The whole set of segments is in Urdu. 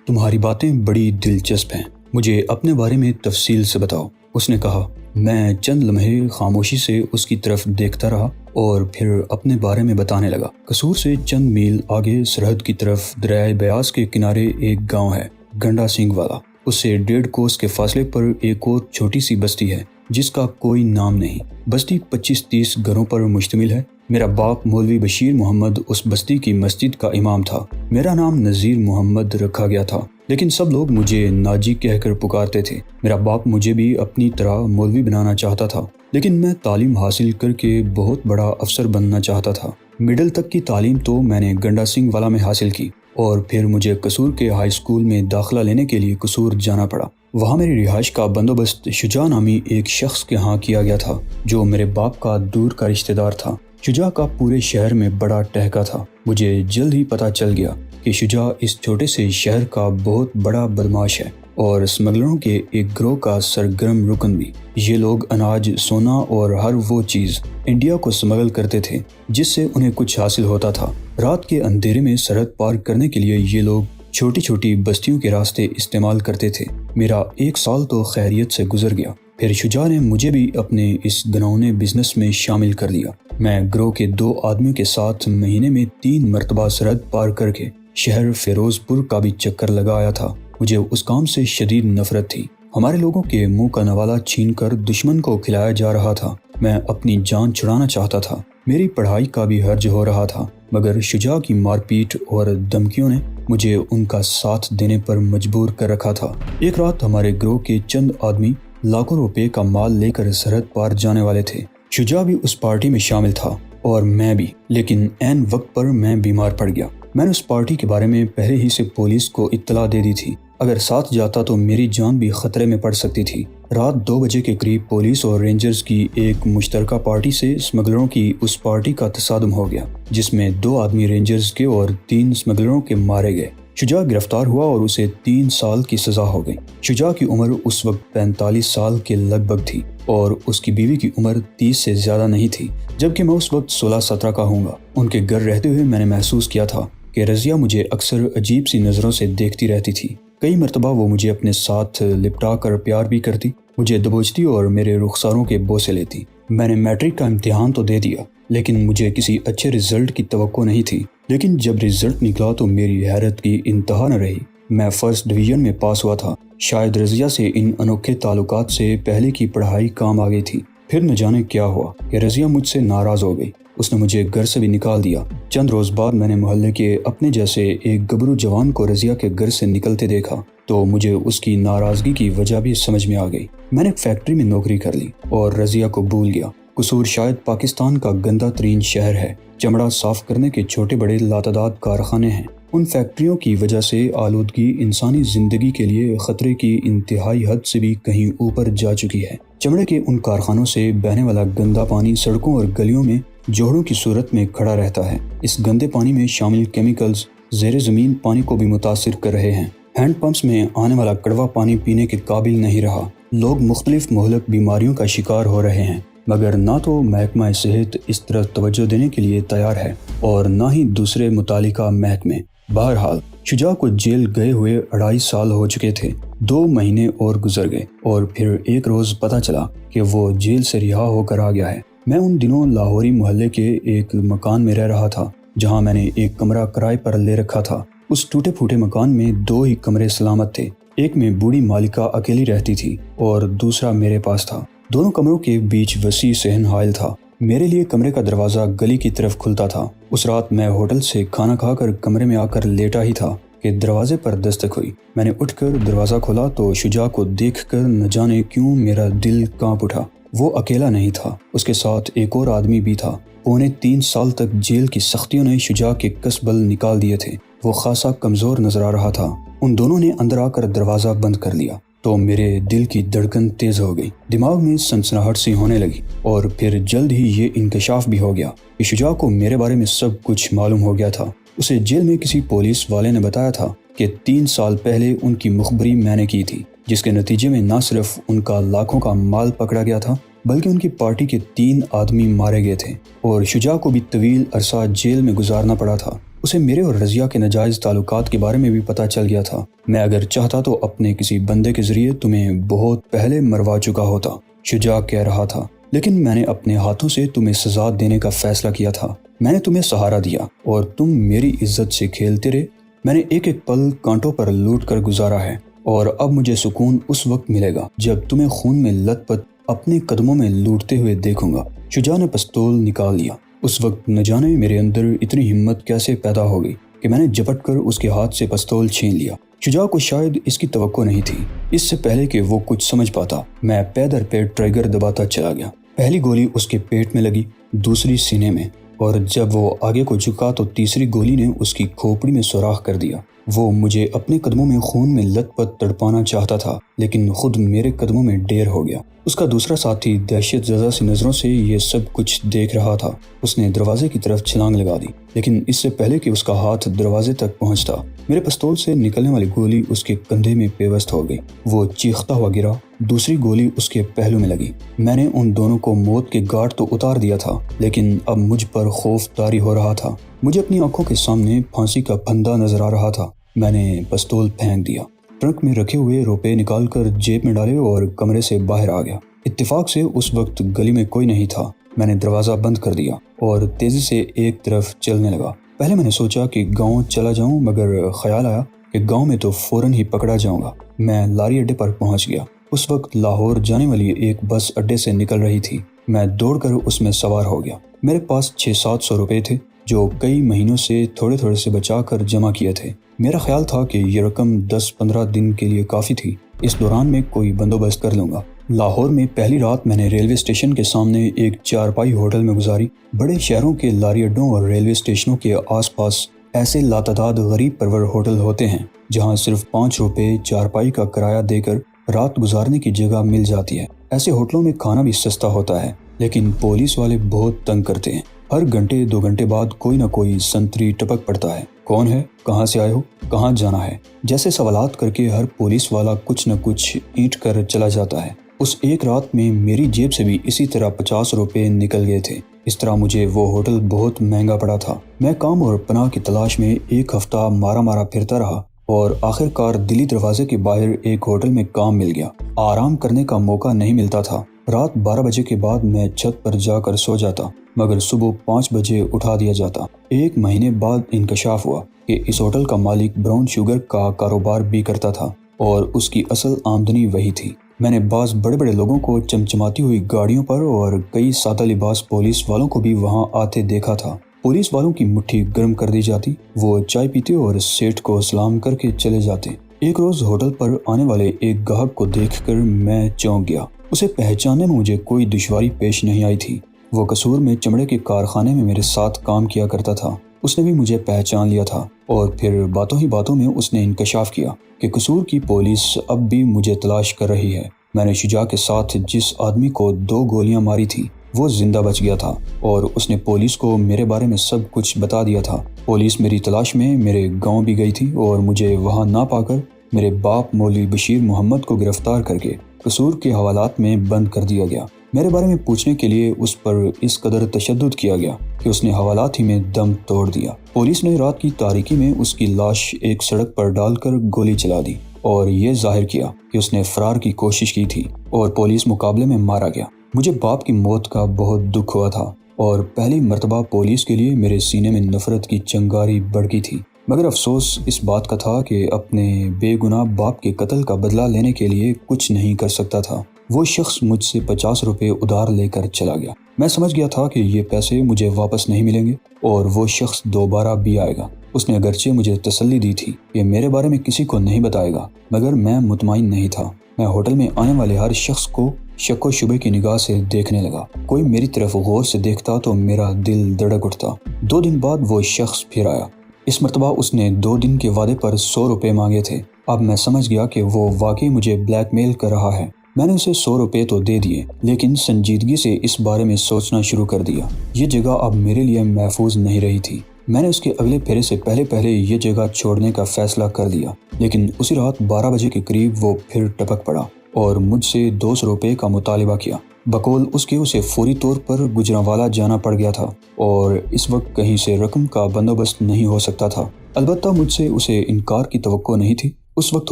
تمہاری باتیں بڑی دلچسپ ہیں، مجھے اپنے بارے میں تفصیل سے بتاؤ۔ اس نے کہا۔ میں چند لمحے خاموشی سے اس کی طرف دیکھتا رہا اور پھر اپنے بارے میں بتانے لگا۔ قصور سے چند میل آگے سرحد کی طرف دریائے بیاس کے کنارے ایک گاؤں ہے، گنڈا سنگھ والا۔ اس سے 1.5 کوس کے فاصلے پر ایک اور چھوٹی سی بستی ہے جس کا کوئی نام نہیں۔ بستی 25-30 گھروں پر مشتمل ہے۔ میرا باپ مولوی بشیر محمد اس بستی کی مسجد کا امام تھا۔ میرا نام نذیر محمد رکھا گیا تھا، لیکن سب لوگ مجھے ناجی کہہ کر پکارتے تھے۔ میرا باپ مجھے بھی اپنی طرح مولوی بنانا چاہتا تھا، لیکن میں تعلیم حاصل کر کے بہت بڑا افسر بننا چاہتا تھا۔ مڈل تک کی تعلیم تو میں نے گنڈا سنگھ والا میں حاصل کی اور پھر مجھے قصور کے ہائی اسکول میں داخلہ لینے کے لیے قصور جانا پڑا۔ وہاں میری رہائش کا بندوبست شجاع نامی ایک شخص کے ہاں کیا گیا تھا جو میرے باپ کا دور کا رشتہ دار تھا۔ شجاع کا پورے شہر میں بڑا ٹہکا تھا۔ مجھے جلد ہی پتہ چل گیا کہ شجاع اس چھوٹے سے شہر کا بہت بڑا بدماش ہے اور اسمگلروں کے ایک گروہ کا سرگرم رکن بھی۔ یہ لوگ اناج، سونا اور ہر وہ چیز انڈیا کو اسمگل کرتے تھے جس سے انہیں کچھ حاصل ہوتا تھا۔ رات کے اندھیرے میں سرحد پار کرنے کے لیے یہ لوگ چھوٹی چھوٹی بستیوں کے راستے استعمال کرتے تھے۔ میرا 1 سال تو خیریت سے گزر گیا، پھر شجاع نے مجھے بھی اپنے اس گھنونے بزنس میں شامل کر لیا۔ میں گروہ کے 2 آدمیوں کے ساتھ مہینے میں 3 مرتبہ سرحد پار کر کے شہر فیروز پور کا بھی چکر لگا آیا تھا۔ مجھے اس کام سے شدید نفرت تھی۔ ہمارے لوگوں کے منہ کا نوالا چھین کر دشمن کو کھلایا جا رہا تھا۔ میں اپنی جان چھڑانا چاہتا تھا۔ میری پڑھائی کا بھی حرج ہو رہا تھا، مگر شجاع کی مار پیٹ اور دھمکیوں نے مجھے ان کا ساتھ دینے پر مجبور کر رکھا تھا۔ ایک رات ہمارے گروہ کے چند آدمی لاکھوں روپے کا مال لے کر سرحد پار جانے والے تھے۔ شجاع بھی اس پارٹی میں شامل تھا اور میں بھی، لیکن عین وقت پر میں بیمار پڑ گیا۔ میں نے اس پارٹی کے بارے میں پہلے ہی سے پولیس کو اطلاع دے دی تھی۔ اگر ساتھ جاتا تو میری جان بھی خطرے میں پڑ سکتی تھی۔ رات 2 بجے کے قریب پولیس اور رینجرز کی ایک مشترکہ پارٹی سے اسمگلروں کی اس پارٹی کا تصادم ہو گیا، جس میں 2 آدمی رینجرز کے اور 3 اسمگلروں کے مارے گئے۔ شجاع گرفتار ہوا اور اسے 3 سال کی سزا ہو گئی۔ شجاع کی عمر اس وقت 45 سال کے لگ بھگ تھی اور اس کی بیوی کی عمر 30 سے زیادہ نہیں تھی، جبکہ میں اس وقت 16-17 کا ہوں گا۔ ان کے گھر رہتے ہوئے میں نے محسوس کیا تھا کہ رضیہ مجھے اکثر عجیب سی نظروں سے دیکھتی رہتی تھی۔ کئی مرتبہ وہ مجھے اپنے ساتھ لپٹا کر پیار بھی کرتی، مجھے دبوچتی اور میرے رخساروں کے بوسے لیتی۔ میں نے میٹرک کا امتحان تو دے دیا، لیکن مجھے کسی اچھے رزلٹ کی توقع نہیں تھی۔ لیکن جب رزلٹ نکلا تو میری حیرت کی انتہا نہ رہی۔ میں فرسٹ ڈویژن میں پاس ہوا تھا۔ شاید رضیہ سے ان انوکھے تعلقات سے پہلے کی پڑھائی کام آ گئی تھی۔ پھر نہ جانے کیا ہوا کہ رضیہ مجھ سے ناراض ہو گئی۔ اس نے مجھے گھر سے بھی نکال دیا۔ چند روز بعد میں نے محلے کے اپنے جیسے ایک گبرو جوان کو رضیہ کے گھر سے نکلتے دیکھا تو مجھے اس کی ناراضگی کی وجہ بھی سمجھ میں آ گئی۔ میں نے ایک فیکٹری میں نوکری کر لی اور رضیہ کو بھول گیا۔ قصور شاید پاکستان کا گندہ ترین شہر ہے۔ چمڑا صاف کرنے کے چھوٹے بڑے لاتعداد کارخانے ہیں۔ ان فیکٹریوں کی وجہ سے آلودگی انسانی زندگی کے لیے خطرے کی انتہائی حد سے بھی کہیں اوپر جا چکی ہے۔ چمڑے کے ان کارخانوں سے بہنے والا گندا پانی سڑکوں اور گلیوں میں جوہڑوں کی صورت میں کھڑا رہتا ہے۔ اس گندے پانی میں شامل کیمیکلز زیر زمین پانی کو بھی متاثر کر رہے ہیں۔ ہینڈ پمپس میں آنے والا کڑوا پانی پینے کے قابل نہیں رہا۔ لوگ مختلف مہلک بیماریوں کا شکار ہو رہے ہیں، مگر نہ تو محکمہ صحت اس طرح توجہ دینے کے لیے تیار ہے اور نہ ہی دوسرے متعلقہ محکمے۔ بہرحال شجاع کو جیل گئے ہوئے 2.5 سال ہو چکے تھے۔ 2 مہینے اور گزر گئے اور پھر ایک روز پتہ چلا کہ وہ جیل سے رہا ہو کر آ گیا ہے۔ میں ان دنوں لاہوری محلے کے ایک مکان میں رہ رہا تھا جہاں میں نے ایک کمرہ کرائے پر لے رکھا تھا۔ اس ٹوٹے پھوٹے مکان میں 2 ہی کمرے سلامت تھے۔ ایک میں بوڑھی مالکہ اکیلی رہتی تھی اور دوسرا میرے پاس تھا۔ دونوں کمروں کے بیچ وسیع صحن حائل تھا۔ میرے لیے کمرے کا دروازہ گلی کی طرف کھلتا تھا۔ اس رات میں ہوٹل سے کھانا کھا کر کمرے میں آ کر لیٹا ہی تھا کہ دروازے پر دستک ہوئی۔ میں نے اٹھ کر دروازہ کھولا تو شجاع کو دیکھ کر نہ جانے کیوں میرا دل کانپ اٹھا۔ وہ اکیلا نہیں تھا، اس کے ساتھ ایک اور آدمی بھی تھا۔ 3.25 سال تک جیل کی سختیوں نے شجاع کے کس بل نکال دیے تھے۔ وہ خاصا کمزور نظر آ رہا تھا۔ ان دونوں نے اندر آ کر دروازہ بند کر لیا تو میرے دل کی دھڑکن تیز ہو گئی، دماغ میں سنسناہٹ سی ہونے لگی اور پھر جلد ہی یہ انکشاف بھی ہو گیا کہ شجاع کو میرے بارے میں سب کچھ معلوم ہو گیا تھا۔ اسے جیل میں کسی پولیس والے نے بتایا تھا کہ 3 سال پہلے ان کی مخبری میں نے کی تھی، جس کے نتیجے میں نہ صرف ان کا لاکھوں کا مال پکڑا گیا تھا بلکہ ان کی پارٹی کے 3 آدمی مارے گئے تھے اور شجاع کو بھی طویل عرصہ جیل میں گزارنا پڑا تھا۔ اسے میرے اور رضیہ کے ناجائز تعلقات کے بارے میں بھی پتہ چل گیا تھا۔ میں اگر چاہتا تو اپنے کسی بندے کے ذریعے تمہیں بہت پہلے مروا چکا ہوتا، شجاع کہہ رہا تھا، لیکن میں نے اپنے ہاتھوں سے تمہیں سزا دینے کا فیصلہ کیا تھا۔ میں نے تمہیں سہارا دیا اور تم میری عزت سے کھیلتے رہے۔ میں نے ایک ایک پل کانٹوں پر لوٹ کر گزارا ہے، اور اب مجھے سکون اس وقت ملے گا جب تمہیں خون میں لت پت اپنے قدموں میں لوٹتے ہوئے دیکھوں گا۔ شجاع نے پستول نکال لیا۔ اس وقت نہ جانے میرے اندر اتنی ہمت کیسے پیدا ہو گئی کہ میں نے جھپٹ کر اس کے ہاتھ سے پستول چھین لیا۔ شجاع کو شاید اس کی توقع نہیں تھی۔ اس سے پہلے کہ وہ کچھ سمجھ پاتا، میں پے در پے ٹریگر دباتا چلا گیا۔ پہلی گولی اس کے پیٹ میں لگی، دوسری سینے میں، اور جب وہ آگے کو جھکا تو تیسری گولی نے اس کی کھوپڑی میں سوراخ کر دیا۔ وہ مجھے اپنے قدموں میں خون میں لت پت تڑپانا چاہتا تھا، لیکن خود میرے قدموں میں ڈھیر ہو گیا۔ اس کا دوسرا ساتھی دہشت زدہ سی نظروں سے یہ سب کچھ دیکھ رہا تھا۔ اس نے دروازے کی طرف چھلانگ لگا دی، لیکن اس سے پہلے کہ اس کا ہاتھ دروازے تک پہنچتا، میرے پستول سے نکلنے والی گولی اس کے کندھے میں پیوست ہو گئی۔ وہ چیختا ہوا گرا۔ دوسری گولی اس کے پہلو میں لگی۔ میں نے ان دونوں کو موت کے گھاٹ تو اتار دیا تھا، لیکن اب مجھ پر خوف طاری ہو رہا تھا۔ مجھے اپنی آنکھوں کے سامنے پھانسی کا پھندا نظر آ رہا تھا۔ میں نے پستول پھینک دیا، ٹرنک میں رکھے ہوئے روپے نکال کر جیب میں ڈالے اور کمرے سے باہر آ گیا۔ اتفاق سے اس وقت گلی میں کوئی نہیں تھا۔ میں نے دروازہ بند کر دیا اور تیزی سے ایک طرف چلنے لگا۔ پہلے میں نے سوچا کہ گاؤں چلا جاؤں، مگر خیال آیا کہ گاؤں میں تو فوراً ہی پکڑا جاؤں گا۔ میں لاری اڈے پر پہنچ گیا۔ اس وقت لاہور جانے والی ایک بس اڈے سے نکل رہی تھی۔ میں دوڑ کر اس میں سوار ہو گیا۔ میرے پاس 600-700 روپے تھے، جو کئی مہینوں سے تھوڑے تھوڑے سے بچا کر جمع کیے تھے۔ میرا خیال تھا کہ یہ رقم 10-15 دن کے لیے کافی تھی۔ اس دوران میں کوئی بندوبست کر لوں گا۔ لاہور میں پہلی رات میں نے ریلوے اسٹیشن کے سامنے ایک چارپائی ہوٹل میں گزاری۔ بڑے شہروں کے لاری اڈوں اور ریلوے اسٹیشنوں کے آس پاس ایسے لاتعداد غریب پرور ہوٹل ہوتے ہیں جہاں صرف 5 روپے چارپائی کا کرایہ دے کر رات گزارنے کی جگہ مل جاتی ہے۔ ایسے ہوٹلوں میں کھانا بھی سستا ہوتا ہے، لیکن پولیس والے بہت تنگ کرتے ہیں۔ ہر گھنٹے 2 گھنٹے بعد کوئی نہ کوئی سنتری ٹپک پڑتا ہے۔ کون ہے؟ کہاں سے آئے ہو؟ کہاں جانا ہے؟ جیسے سوالات کر کے ہر پولیس والا کچھ نہ کچھ اینٹ کر چلا جاتا ہے۔ اس ایک رات میں میری جیب سے بھی اسی طرح 50 روپے نکل گئے تھے۔ اس طرح مجھے وہ ہوٹل بہت مہنگا پڑا تھا۔ میں کام اور پناہ کی تلاش میں ایک ہفتہ مارا پھرتا رہا اور آخر کار دلی دروازے کے باہر ایک ہوٹل میں کام مل گیا۔ آرام کرنے کا موقع نہیں ملتا تھا۔ رات 12 بجے کے بعد میں چھت پر جا کر سو جاتا، مگر صبح 5 بجے اٹھا دیا جاتا۔ 1 مہینے بعد انکشاف ہوا کہ اس ہوٹل کا مالک براؤن شوگر کا کاروبار بھی کرتا تھا اور اس کی اصل آمدنی وہی تھی۔ میں نے بعض بڑے بڑے لوگوں کو چمچماتی ہوئی گاڑیوں پر اور کئی سادہ لباس پولیس والوں کو بھی وہاں آتے دیکھا تھا۔ پولیس والوں کی مٹھی گرم کر دی جاتی، وہ چائے پیتے اور سیٹ کو سلام کر کے چلے جاتے۔ ایک روز ہوٹل پر آنے والے ایک گاہک کو دیکھ کر میں چونک گیا۔ اسے پہچاننے میں مجھے کوئی دشواری پیش نہیں آئی تھی۔ وہ قصور میں چمڑے کے کارخانے میں میرے ساتھ کام کیا کرتا تھا۔ اس نے بھی مجھے پہچان لیا تھا اور پھر باتوں ہی باتوں میں اس نے انکشاف کیا کہ قصور کی پولیس اب بھی مجھے تلاش کر رہی ہے۔ میں نے شجاع کے ساتھ جس آدمی کو 2 گولیاں ماری تھی وہ زندہ بچ گیا تھا اور اس نے پولیس کو میرے بارے میں سب کچھ بتا دیا تھا۔ پولیس میری تلاش میں میرے گاؤں بھی گئی تھی اور مجھے وہاں نہ پا کر میرے باپ مولوی بشیر محمد کو گرفتار کر کے قصور کے حوالات میں بند کر دیا گیا۔ میرے بارے میں پوچھنے کے لیے اس پر اس قدر تشدد کیا گیا کہ اس نے حوالات ہی میں دم توڑ دیا۔ پولیس نے رات کی تاریکی میں اس کی لاش ایک سڑک پر ڈال کر گولی چلا دی اور یہ ظاہر کیا کہ اس نے فرار کی کوشش کی تھی اور پولیس مقابلے میں مارا گیا۔ مجھے باپ کی موت کا بہت دکھ ہوا تھا اور پہلی مرتبہ پولیس کے لیے میرے سینے میں نفرت کی چنگاری بڑھ گئی تھی، مگر افسوس اس بات کا تھا کہ اپنے بے گناہ باپ کے قتل کا بدلہ لینے کے لیے کچھ نہیں کر سکتا تھا۔ وہ شخص مجھ سے 50 روپے ادھار لے کر چلا گیا۔ میں سمجھ گیا تھا کہ یہ پیسے مجھے واپس نہیں ملیں گے اور وہ شخص دوبارہ بھی آئے گا۔ اس نے اگرچہ مجھے تسلی دی تھی کہ میرے بارے میں کسی کو نہیں بتائے گا، مگر میں مطمئن نہیں تھا۔ میں ہوٹل میں آنے والے ہر شخص کو شک و شبے کی نگاہ سے دیکھنے لگا۔ کوئی میری طرف غور سے دیکھتا تو میرا دل دھڑک اٹھتا۔ 2 دن بعد وہ شخص پھر آیا۔ اس مرتبہ اس نے 2 دن کے وعدے پر 100 روپے مانگے تھے۔ اب میں سمجھ گیا کہ وہ واقعی مجھے بلیک میل کر رہا ہے۔ میں نے اسے 100 روپے تو دے دیے، لیکن سنجیدگی سے اس بارے میں سوچنا شروع کر دیا۔ یہ جگہ اب میرے لیے محفوظ نہیں رہی تھی۔ میں نے اس کے اگلے پھیرے سے پہلے یہ جگہ چھوڑنے کا فیصلہ کر دیا، لیکن اسی رات 12 بجے کے قریب وہ پھر ٹپک پڑا اور مجھ سے 200 روپے کا مطالبہ کیا۔ بقول اس کے اسے فوری طور پر گجرانوالہ جانا پڑ گیا تھا اور اس وقت کہیں سے رقم کا بندوبست نہیں ہو سکتا تھا۔ البتہ مجھ سے اسے انکار کی توقع نہیں تھی۔ اس وقت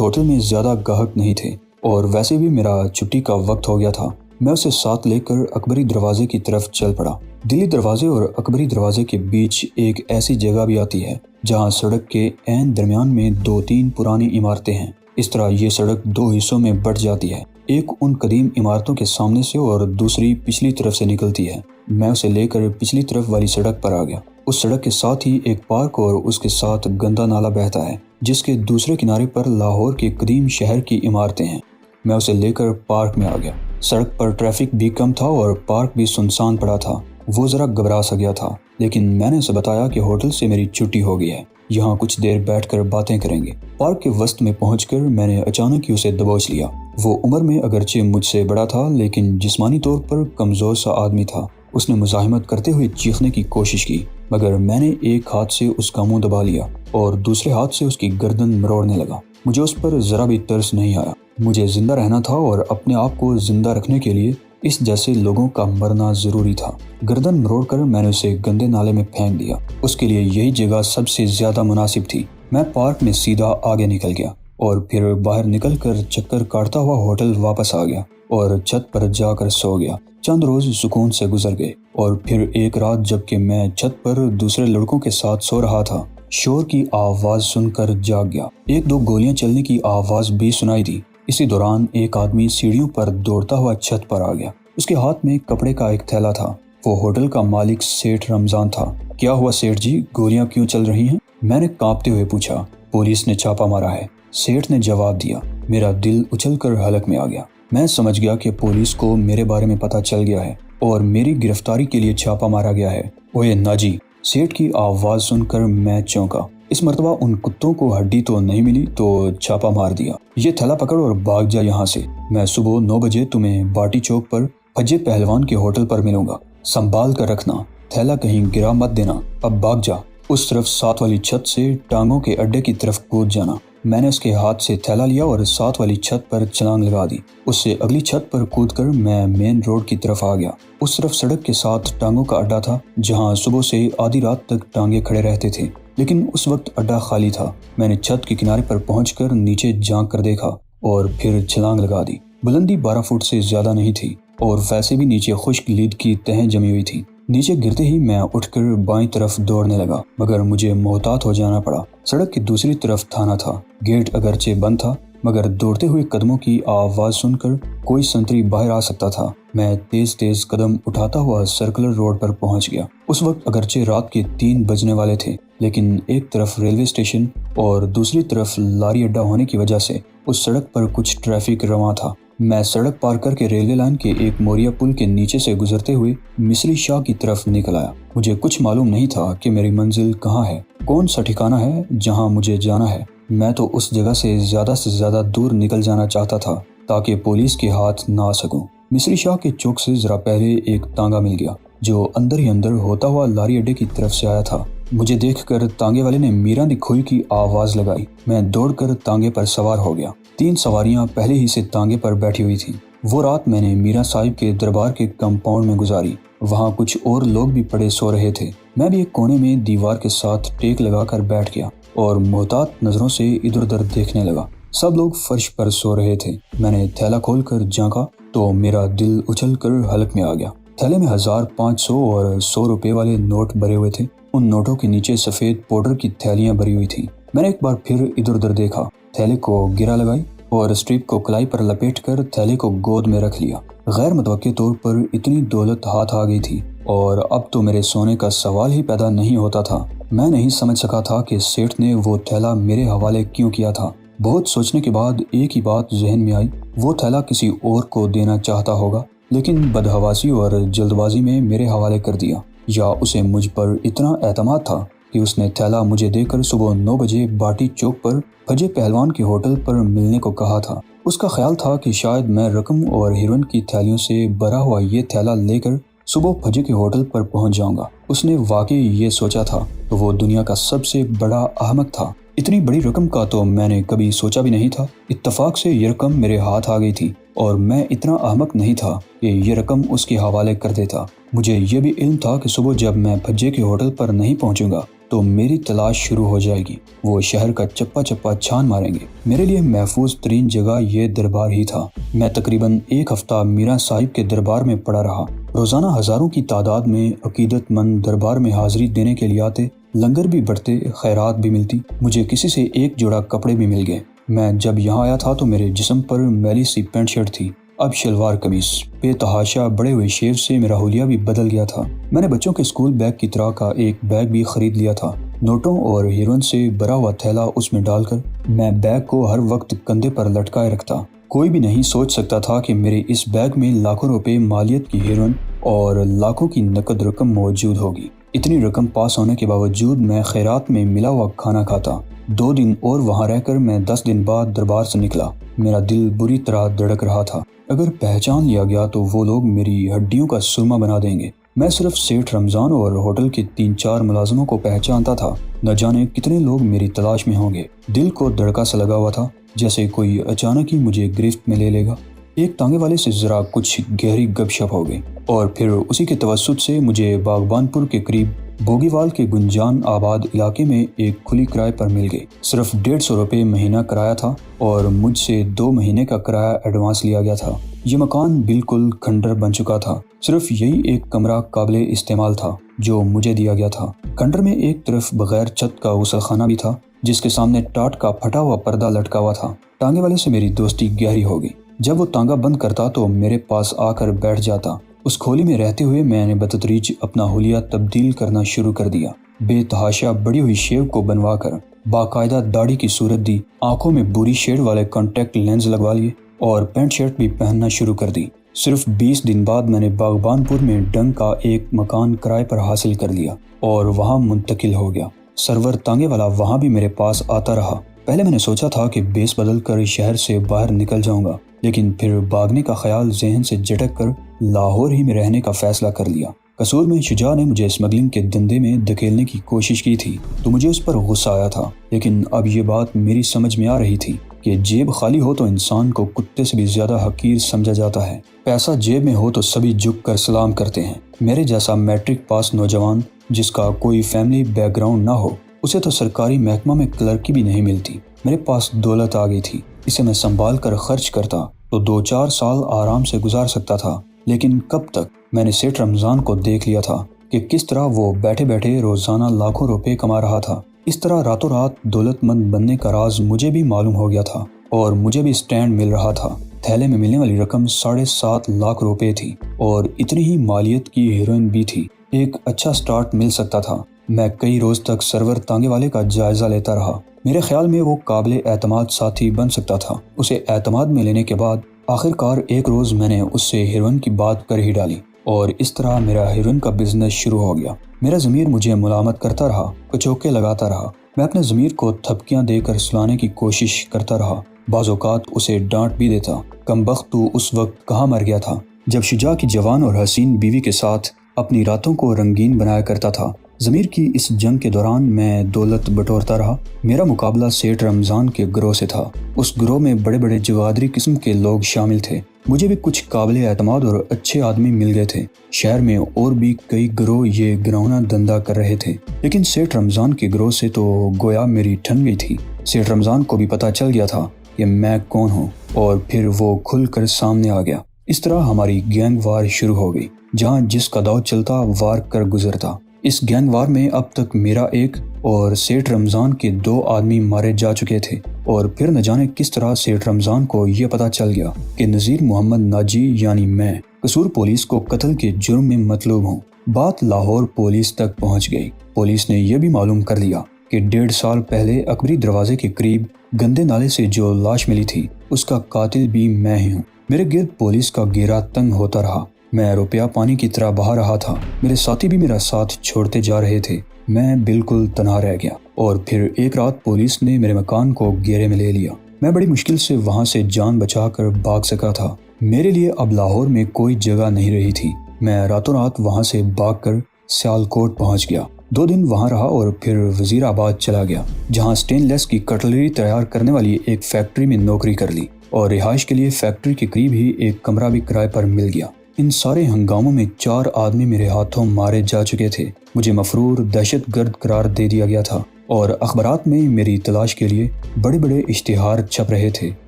ہوٹل میں زیادہ گاہک نہیں تھے اور ویسے بھی میرا چھٹی کا وقت ہو گیا تھا۔ میں اسے ساتھ لے کر اکبری دروازے کی طرف چل پڑا۔ دلی دروازے اور اکبری دروازے کے بیچ ایک ایسی جگہ بھی آتی ہے جہاں سڑک کے عین درمیان میں 2-3 پرانی عمارتیں ہیں۔ اس طرح یہ سڑک 2 حصوں میں بٹ جاتی ہے، ایک ان قدیم عمارتوں کے سامنے سے اور دوسری پچھلی طرف سے نکلتی ہے۔ میں اسے لے کر پچھلی طرف والی سڑک پر آ گیا۔ اس سڑک کے ساتھ ہی ایک پارک اور اس کے ساتھ گندا نالا بہتا ہے جس کے دوسرے کنارے پر لاہور کے قدیم شہر کی عمارتیں ہیں۔ میں اسے لے کر پارک میں آ گیا۔ سڑک پر ٹریفک بھی کم تھا اور پارک بھی سنسان پڑا تھا۔ وہ ذرا گھبرا سا گیا تھا، لیکن میں نے اسے بتایا کہ ہوٹل سے میری چھٹی ہو گئی ہے، یہاں کچھ دیر بیٹھ کر باتیں کریں گے۔ پارک کے وسط میں پہنچ کر میں نے اچانک ہی اسے دبوچ لیا۔ وہ عمر میں اگرچہ مجھ سے بڑا تھا لیکن جسمانی طور پر کمزور سا آدمی تھا۔ اس نے مزاحمت کرتے ہوئے چیخنے کی کوشش کی، مگر میں نے ایک ہاتھ سے اس کا منہ دبا لیا اور دوسرے ہاتھ سے اس کی گردن مروڑنے لگا۔ مجھے اس پر ذرا بھی ترس نہیں آیا۔ مجھے زندہ رہنا تھا اور اپنے آپ کو زندہ رکھنے کے لیے اس جیسے لوگوں کا مرنا ضروری تھا۔ گردن مروڑ کر میں نے اسے گندے نالے میں پھینک دیا۔ اس کے لیے یہی جگہ سب سے زیادہ مناسب تھی۔ میں پارک میں سیدھا آگے نکل گیا اور پھر باہر نکل کر چکر کاٹتا ہوا ہوٹل واپس آ گیا اور چھت پر جا کر سو گیا۔ چند روز سکون سے گزر گئے اور پھر ایک رات جبکہ میں چھت پر دوسرے لڑکوں کے ساتھ سو رہا تھا، شور کی آواز سن کر جاگ گیا۔ 1-2 گولیاں چلنے کی آواز بھی سنائی دی۔ اسی دوران ایک آدمی سیڑھیوں پر دوڑتا ہوا چھت پر آ گیا۔ اس کے ہاتھ میں کپڑے کا ایک تھیلا تھا۔ وہ ہوٹل کا مالک سیٹھ رمضان تھا۔ کیا ہوا سیٹھ جی، گولیاں کیوں چل رہی ہیں؟ میں نے کانپتے ہوئے پوچھا۔ پولیس نے چھاپا مارا ہے، سیٹھ نے جواب دیا۔ میرا دل اچھل کر حلق میں آ گیا۔ میں سمجھ گیا کہ پولیس کو میرے بارے میں پتہ چل گیا ہے اور میری گرفتاری کے لیے چھاپا مارا گیا ہے۔ اوئے ناجی، سیٹھ کی آواز سن کر میں چونکا۔ اس مرتبہ ان کتوں کو ہڈی تو نہیں ملی تو چھاپا مار دیا۔ یہ تھیلا پکڑ اور بھاگ جا یہاں سے۔ میں صبح 9 بجے تمہیں باٹی چوک پر پھجے پہلوان کے ہوٹل پر ملوں گا۔ سنبھال کر رکھنا، تھیلا کہیں گرا مت دینا۔ اب بھاگ جا۔ اس طرف ساتھ والی چھت سے ٹانگوں کے اڈے کی طرف کود جانا۔ میں نے اس کے ہاتھ سے تھیلا لیا اور ساتھ والی چھت پر چھلانگ لگا دی۔ اس سے اگلی چھت پر کود کر میں مین روڈ کی طرف آ گیا۔ اس طرف سڑک کے ساتھ ٹانگوں کا اڈا تھا جہاں صبح سے آدھی رات تک ٹانگے کھڑے رہتے تھے، لیکن اس وقت اڈا خالی تھا۔ میں نے چھت کے کنارے پر پہنچ کر نیچے جھانک کر دیکھا اور پھر چھلانگ لگا دی۔ بلندی 12 فٹ سے زیادہ نہیں تھی اور ویسے بھی نیچے خشک لید کی تہیں جمی ہوئی تھی۔ نیچے گرتے ہی میں اٹھ کر بائیں طرف دوڑنے لگا، مگر مجھے محتاط ہو جانا پڑا۔ سڑک کی دوسری طرف تھانہ تھا۔ گیٹ اگرچہ بند تھا مگر دوڑتے ہوئے قدموں کی آواز سن کر کوئی سنتری باہر آ سکتا تھا۔ میں تیز تیز قدم اٹھاتا ہوا سرکلر روڈ پر پہنچ گیا۔ اس وقت اگرچہ رات کے 3 بجنے والے تھے لیکن ایک طرف ریلوے اسٹیشن اور دوسری طرف لاری اڈا ہونے کی وجہ سے اس سڑک پر کچھ ٹریفک رواں تھا۔ میں سڑک پار کر کے ریلوے لائن کے ایک موریا پل کے نیچے سے گزرتے ہوئے مصری شاہ کی طرف نکل آیا۔ مجھے کچھ معلوم نہیں تھا کہ میری منزل کہاں ہے، کون سا ٹھکانہ ہے جہاں مجھے جانا ہے۔ میں تو اس جگہ سے زیادہ دور نکل جانا چاہتا تھا تاکہ پولیس کے ہاتھ نہ آ سکوں۔ مصری شاہ کے چوک سے ذرا پہلے ایک تانگا مل گیا جو اندر ہی اندر ہوتا ہوا لاری اڈے کی طرف سے آیا تھا۔ مجھے دیکھ کر تانگے والے نے میراں دی کھوئی کی آواز لگائی۔ میں دوڑ کر تانگے پر سوار ہو گیا۔ 3 سواریاں پہلے ہی سے تانگے پر بیٹھی ہوئی تھیں۔ وہ رات میں نے میراں صاحب کے دربار کے کمپاؤنڈ میں گزاری۔ وہاں کچھ اور لوگ بھی پڑے سو رہے تھے۔ میں بھی ایک کونے میں دیوار کے ساتھ ٹیک لگا کر بیٹھ گیا اور محتاط نظروں سے ادھر ادھر دیکھنے لگا۔ سب لوگ فرش پر سو رہے تھے۔ میں نے تھیلا کھول کر جھانکا تو میرا دل اچھل کر حلق میں آ گیا۔ تھیلے میں 1000، 500 اور 100 روپے والے نوٹ بھرے ہوئے تھے۔ ان نوٹوں کے نیچے سفید پاؤڈر کی تھیلیاں بھری ہوئی تھیں۔ میں نے ایک بار پھر ادھر ادھر دیکھا، تھیلے کو گرا لگائی اور اسٹرپ کو کلائی پر لپیٹ کر تھیلے کو گود میں رکھ لیا۔ غیر متوقع طور پر اتنی دولت ہاتھ آ گئی تھی اور اب تو میرے سونے کا سوال ہی پیدا نہیں ہوتا تھا۔ میں نہیں سمجھ سکا تھا کہ سیٹھ نے وہ تھیلا میرے حوالے کیوں کیا تھا۔ بہت سوچنے کے بعد ایک ہی بات ذہن میں آئی، وہ تھیلا کسی اور کو دینا چاہتا ہوگا لیکن بدحواسی اور جلد بازی میں میرے حوالے کر دیا، یا اسے مجھ پر اتنا اعتماد تھا کہ اس نے تھیلا مجھے دے کر صبح 9 بجے باٹی چوک پر پھجے پہلوان کے ہوٹل پر ملنے کو کہا تھا۔ اس کا خیال تھا کہ شاید میں رقم اور ہیروئن کی تھیلیوں سے بھرا ہوا یہ تھیلا لے کر صبح پھجے کے ہوٹل پر پہنچ جاؤں گا۔ اس نے واقعی یہ سوچا تھا تو وہ دنیا کا سب سے بڑا احمق تھا۔ اتنی بڑی رقم کا تو میں نے کبھی سوچا بھی نہیں تھا۔ اتفاق سے یہ رقم میرے ہاتھ آ گئی تھی اور میں اتنا احمق نہیں تھا کہ یہ رقم اس کے حوالے کر دیتا۔ مجھے یہ بھی علم تھا کہ صبح جب میں بھجے کے ہوٹل پر نہیں پہنچوں گا تو میری تلاش شروع ہو جائے گی۔ وہ شہر کا چپا چپا چھان ماریں گے۔ میرے لیے محفوظ ترین جگہ یہ دربار ہی تھا۔ میں تقریباً 1 ہفتہ میراں صاحب کے دربار میں پڑا رہا۔ روزانہ ہزاروں کی تعداد میں عقیدت مند دربار میں حاضری دینے کے لیے آتے، لنگر بھی بڑھتے، خیرات بھی ملتی۔ مجھے کسی سے ایک جوڑا کپڑے بھی مل گئے۔ میں جب یہاں آیا تھا تو میرے جسم پر میلی سی پینٹ شرٹ تھی، اب شلوار قمیص۔ بے تحاشا بڑے ہوئے شیو سے میرا حلیہ بھی بدل گیا تھا۔ میں نے بچوں کے اسکول بیگ کی طرح کا ایک بیگ بھی خرید لیا تھا۔ نوٹوں اور ہیروئن سے بھرا ہوا تھیلا اس میں ڈال کر میں بیگ کو ہر وقت کندھے پر لٹکائے رکھتا۔ کوئی بھی نہیں سوچ سکتا تھا کہ میرے اس بیگ میں لاکھوں روپے مالیت کی ہیروئن اور لاکھوں کی نقد رقم موجود ہوگی۔ اتنی رقم پاس ہونے کے باوجود میں خیرات میں ملا ہوا کھانا کھاتا۔ 2 دن اور وہاں رہ کر میں 10 دن بعد دربار سے نکلا۔ میرا دل بری طرح دھڑک رہا تھا۔ اگر پہچان لیا گیا تو وہ لوگ میری ہڈیوں کا سرما بنا دیں گے۔ میں صرف سیٹھ رمضان اور ہوٹل کے 3-4 ملازموں کو پہچانتا تھا۔ نہ جانے کتنے لوگ میری تلاش میں ہوں گے۔ دل کو دھڑکا سا لگا ہوا تھا، جیسے کوئی اچانک ہی مجھے گرفت میں لے لے گا۔ ایک تانگے والے سے ذرا کچھ گہری گپ شپ ہو گئی اور پھر اسی کے توسط سے مجھے باغبان پور کے قریب بوگیوال کے گنجان آباد علاقے میں ایک کھلی کرائے پر مل گئی۔ صرف 150 روپے مہینہ کرایہ تھا اور مجھ سے 2 مہینے کا کرایہ ایڈوانس لیا گیا تھا۔ یہ مکان بالکل کھنڈر بن چکا تھا۔ صرف یہی ایک کمرہ قابل استعمال تھا جو مجھے دیا گیا تھا۔ کھنڈر میں ایک طرف بغیر چھت کا غسل خانہ بھی تھا جس کے سامنے ٹاٹ کا پھٹا ہوا پردہ لٹکا ہوا تھا۔ ٹانگے والے سے میری دوستی گہری ہو گئی۔ جب وہ تانگا بند کرتا تو میرے پاس آ کر بیٹھ جاتا۔ اس کھولی میں رہتے ہوئے میں نے بتدریج اپنا حلیہ تبدیل کرنا شروع کر دیا۔ بے تحاشا بڑی ہوئی شیو کو بنوا کر باقاعدہ داڑھی کی صورت دی، آنکھوں میں بری شیڈ والے کانٹیکٹ لینز لگوا لیے اور پینٹ شرٹ بھی پہننا شروع کر دی۔ صرف 20 دن بعد میں نے باغبان پور میں ڈنگ کا ایک مکان کرائے پر حاصل کر لیا اور وہاں منتقل ہو گیا۔ سرور تانگے والا وہاں بھی میرے پاس آتا رہا۔ پہلے میں نے سوچا تھا کہ بیس بدل کر شہر سے باہر نکل جاؤں گا، لیکن پھر بھاگنے کا خیال ذہن سے جھٹک کر لاہور ہی میں رہنے کا فیصلہ کر لیا۔ قصور میں شجاع نے مجھے اسمگلنگ کے دھندے میں دھکیلنے کی کوشش کی تھی تو مجھے اس پر غصہ آیا تھا، لیکن اب یہ بات میری سمجھ میں آ رہی تھی کہ جیب خالی ہو تو انسان کو کتے سے بھی زیادہ حقیر سمجھا جاتا ہے۔ پیسہ جیب میں ہو تو سبھی جھک کر سلام کرتے ہیں۔ میرے جیسا میٹرک پاس نوجوان جس کا کوئی فیملی بیک گراؤنڈ نہ ہو، اسے تو سرکاری محکمہ میں کلرکی بھی نہیں ملتی۔ میرے پاس دولت آ گئی تھی، اسے میں سنبھال کر خرچ کرتا تو 2-4 سال آرام سے گزار سکتا تھا۔ لیکن کب تک؟ میں نے سیٹھ رمضان کو دیکھ لیا تھا کہ کس طرح وہ بیٹھے بیٹھے روزانہ لاکھوں روپے کما رہا تھا۔ اس طرح راتوں رات دولت مند بننے کا راز مجھے بھی معلوم ہو گیا تھا اور مجھے بھی سٹینڈ مل رہا تھا۔ تھیلے میں ملنے والی رقم 7.5 لاکھ روپے تھی اور اتنی ہی مالیت کی ہیروئن بھی تھی۔ ایک اچھا سٹارٹ مل سکتا تھا۔ میں کئی روز تک سرور تانگے والے کا جائزہ لیتا رہا۔ میرے خیال میں وہ قابل اعتماد ساتھی بن سکتا تھا۔ اسے اعتماد میں لینے کے بعد آخر کار ایک روز میں نے اس سے ہیروئن کی بات کر ہی ڈالی اور اس طرح میرا ہیروئن کا بزنس شروع ہو گیا۔ میرا ضمیر مجھے ملامت کرتا رہا، کچوکے لگاتا رہا۔ میں اپنے ضمیر کو تھپکیاں دے کر سلانے کی کوشش کرتا رہا۔ بعض اوقات اسے ڈانٹ بھی دیتا، کمبخت تو اس وقت کہاں مر گیا تھا جب شجاع کی جوان اور حسین بیوی کے ساتھ اپنی راتوں کو رنگین بنایا کرتا تھا۔ ضمیر کی اس جنگ کے دوران میں دولت بٹورتا رہا۔ میرا مقابلہ سیٹھ رمضان کے گروہ سے تھا۔ اس گروہ میں بڑے بڑے جوادری قسم کے لوگ شامل تھے۔ مجھے بھی کچھ قابل اعتماد اور اچھے آدمی مل گئے تھے۔ شہر میں اور بھی کئی گروہ یہ گراؤنا دھندا کر رہے تھے، لیکن سیٹھ رمضان کے گروہ سے تو گویا میری ٹھن گئی تھی۔ سیٹھ رمضان کو بھی پتہ چل گیا تھا کہ میں کون ہوں اور پھر وہ کھل کر سامنے آ گیا۔ اس طرح ہماری گینگ وار شروع ہو گئی۔ جہاں جس کا داؤ چلتا وار کر گزرتا۔ اس گینگ وار میں اب تک میرا ایک اور سیٹھ رمضان کے 2 آدمی مارے جا چکے تھے اور پھر نہ جانے کس طرح سیٹھ رمضان کو یہ پتا چل گیا کہ نذیر محمد ناجی یعنی میں قصور پولیس کو قتل کے جرم میں مطلوب ہوں۔ بات لاہور پولیس تک پہنچ گئی۔ پولیس نے یہ بھی معلوم کر لیا کہ 1.5 سال پہلے اکبری دروازے کے قریب گندے نالے سے جو لاش ملی تھی اس کا قاتل بھی میں ہی ہوں۔ میرے گرد پولیس کا گھیرا تنگ ہوتا رہا۔ میں روپیہ پانی کی طرح بہا رہا تھا۔ میرے ساتھی بھی میرا ساتھ چھوڑتے جا رہے تھے۔ میں بالکل تنہا رہ گیا اور پھر ایک رات پولیس نے میرے مکان کو گھیرے میں لے لیا۔ میں بڑی مشکل سے وہاں سے جان بچا کر بھاگ سکا تھا۔ میرے لیے اب لاہور میں کوئی جگہ نہیں رہی تھی۔ میں راتوں رات وہاں سے بھاگ کر سیالکوٹ پہنچ گیا۔ 2 دن وہاں رہا اور پھر وزیر آباد چلا گیا، جہاں سٹین لیس کی کٹلری تیار کرنے والی ایک فیکٹری میں نوکری کر لی۔ اور رہائش کے لیے فیکٹری کے قریب ہی ایک کمرہ بھی کرائے پر مل گیا۔ ان سارے ہنگاموں میں 4 آدمی میرے ہاتھوں مارے جا چکے تھے۔ مجھے مفرور دہشت گرد قرار دے دیا گیا تھا اور اخبارات میں میری تلاش کے لیے بڑے بڑے اشتہار چھپ رہے تھے۔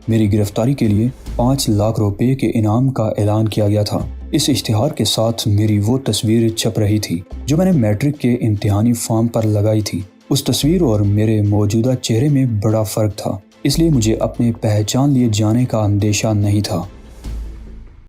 میری گرفتاری کے لیے 5 لاکھ روپے کے انعام کا اعلان کیا گیا تھا۔ اس اشتہار کے ساتھ میری وہ تصویر چھپ رہی تھی جو میں نے میٹرک کے امتحانی فارم پر لگائی تھی۔ اس تصویر اور میرے موجودہ چہرے میں بڑا فرق تھا، اس لیے مجھے اپنے پہچان لیے جانے کا اندیشہ نہیں تھا۔